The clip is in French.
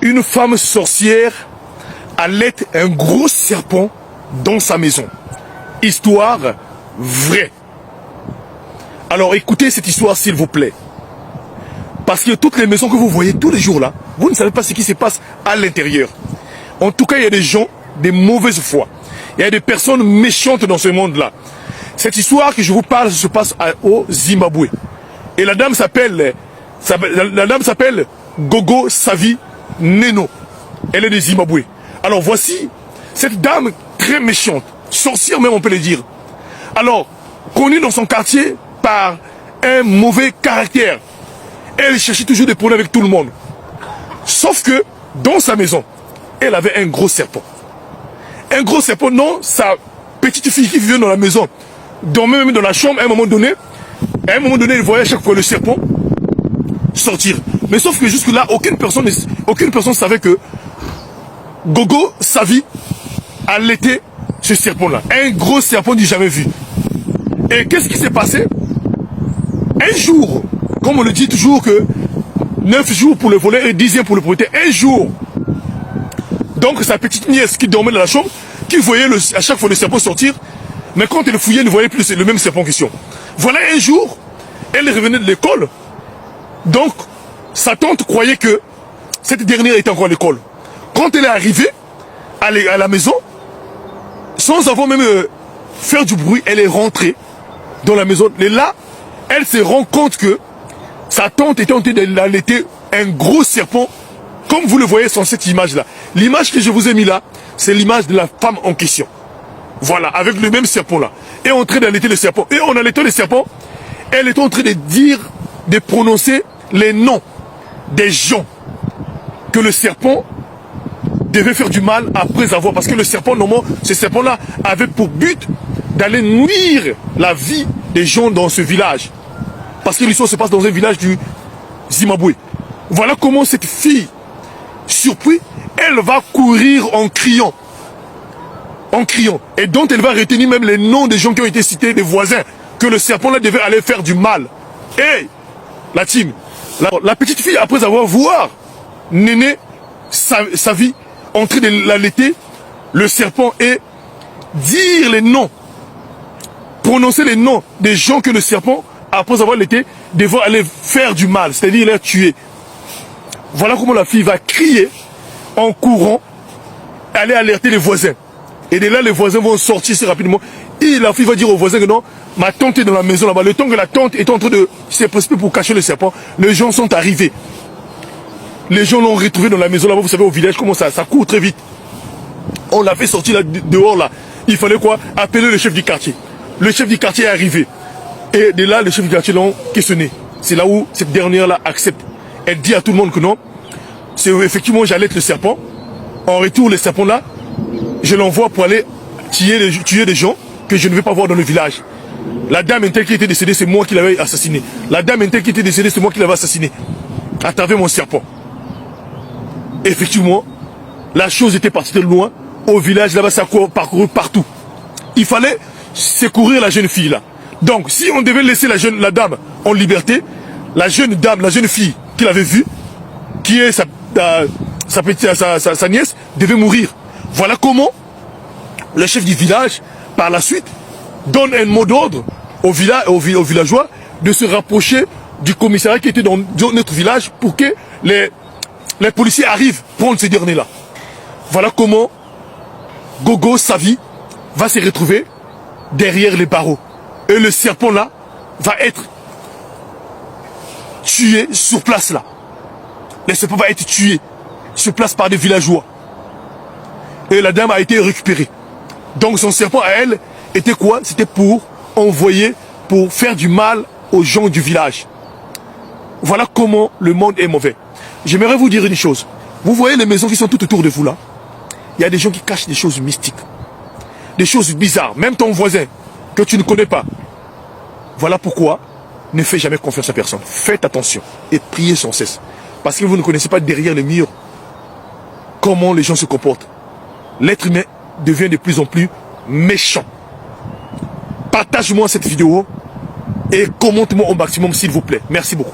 Une femme sorcière allait un gros serpent dans sa maison. Histoire vraie. Alors écoutez cette histoire s'il vous plaît. Parce que toutes les maisons que vous voyez tous les jours là, vous ne savez pas ce qui se passe à l'intérieur. En tout cas, il y a des gens de mauvaise foi. Il y a des personnes méchantes dans ce monde-là. Cette histoire que je vous parle se passe au Zimbabwe. Et la dame s'appelle Gogo Savi Neno. Elle est de Zimbabwe. Alors voici cette dame très méchante, sorcière même on peut le dire. Alors, connue dans son quartier par un mauvais caractère. Elle cherchait toujours des problèmes avec tout le monde. Sauf que dans sa maison, elle avait un gros serpent. Un gros serpent, non, sa petite fille qui vivait dans la maison, dormait même dans la chambre à un moment donné. À un moment donné, elle voyait chaque fois le serpent sortir. Mais sauf que jusque-là, aucune personne savait que Gogo Savi allaitait ce serpent-là. Un gros serpent du jamais vu. Et qu'est-ce qui s'est passé? Un jour, comme on le dit toujours que 9 jours pour le voler et 10 pour le protéger. Un jour. Donc sa petite nièce qui dormait dans la chambre, qui voyait à chaque fois le serpent sortir, mais quand elle fouillait, elle ne voyait plus le même serpent en question. Voilà un jour, elle revenait de l'école. Donc, sa tante croyait que cette dernière était encore à l'école. Quand elle est arrivée à la maison, sans avoir même faire du bruit, elle est rentrée dans la maison. Et là, elle se rend compte que sa tante était en train d'allaiter un gros serpent, comme vous le voyez sur cette image-là. L'image que je vous ai mis là, c'est l'image de la femme en question. Voilà, avec le même serpent-là. Et en train d'allaiter le serpent. Et en allaitant le serpent, elle est en train de dire, de prononcer les noms des gens que le serpent devait faire du mal après avoir. Parce que le serpent, normalement, ce serpent-là avait pour but d'aller nuire la vie des gens dans ce village. Parce que l'histoire se passe dans un village du Zimbabwe. Voilà comment cette fille, surprise, elle va courir en criant. En criant. Et dont elle va retenir même les noms des gens qui ont été cités, des voisins, que le serpent-là devait aller faire du mal. Et la team, la petite fille, après avoir vu Néné, sa vie, en train de l'allaiter, le serpent, et dire les noms, prononcer les noms des gens que le serpent, après avoir allaité, devait aller faire du mal, c'est-à-dire les tuer. Voilà comment la fille va crier en courant, aller alerter les voisins. Et de là, les voisins vont sortir assez rapidement. Et la fille va dire aux voisins que non, ma tante est dans la maison là-bas. Le temps que la tante est en train de se précipiter pour cacher le serpent, les gens sont arrivés. Les gens l'ont retrouvé dans la maison là-bas. Vous savez, au village, comment ça court très vite. On l'a fait sortir là, dehors là. Il fallait quoi? Appeler le chef du quartier. Le chef du quartier est arrivé. Et de là, le chef du quartier l'ont questionné. C'est là où cette dernière-là accepte. Elle dit à tout le monde que non, c'est effectivement j'allaite le serpent. En retour, le serpent là, je l'envoie pour aller tuer des gens que je ne vais pas voir dans le village. La dame telle qui était décédée, c'est moi qui l'avais assassiné. La dame telle qui était décédée, c'est moi qui l'avais assassiné. À travers mon serpent. Effectivement, la chose était partie de loin. Au village, là-bas, ça a parcouru partout. Il fallait secourir la jeune fille là. Donc, si on devait laisser la dame en liberté, la jeune dame, la jeune fille qu'il avait vue, qui est sa nièce, devait mourir. Voilà comment le chef du village, par la suite, donne un mot d'ordre aux villageois de se rapprocher du commissariat qui était dans notre village pour que les policiers arrivent prendre ces derniers-là. Voilà comment Gogo Savi va se retrouver derrière les barreaux. Et le serpent là va être tué sur place là. Le serpent va être tué sur place par des villageois. Et la dame a été récupérée. Donc son serpent à elle était quoi? C'était pour envoyer, pour faire du mal aux gens du village. Voilà comment le monde est mauvais. J'aimerais vous dire une chose. Vous voyez les maisons qui sont tout autour de vous là? Il y a des gens qui cachent des choses mystiques. Des choses bizarres. Même ton voisin que tu ne connais pas. Voilà pourquoi ne faites jamais confiance à personne. Faites attention et priez sans cesse. Parce que vous ne connaissez pas derrière les murs comment les gens se comportent. L'être humain devient de plus en plus méchant. Partage-moi cette vidéo et commente-moi au maximum s'il vous plaît. Merci beaucoup.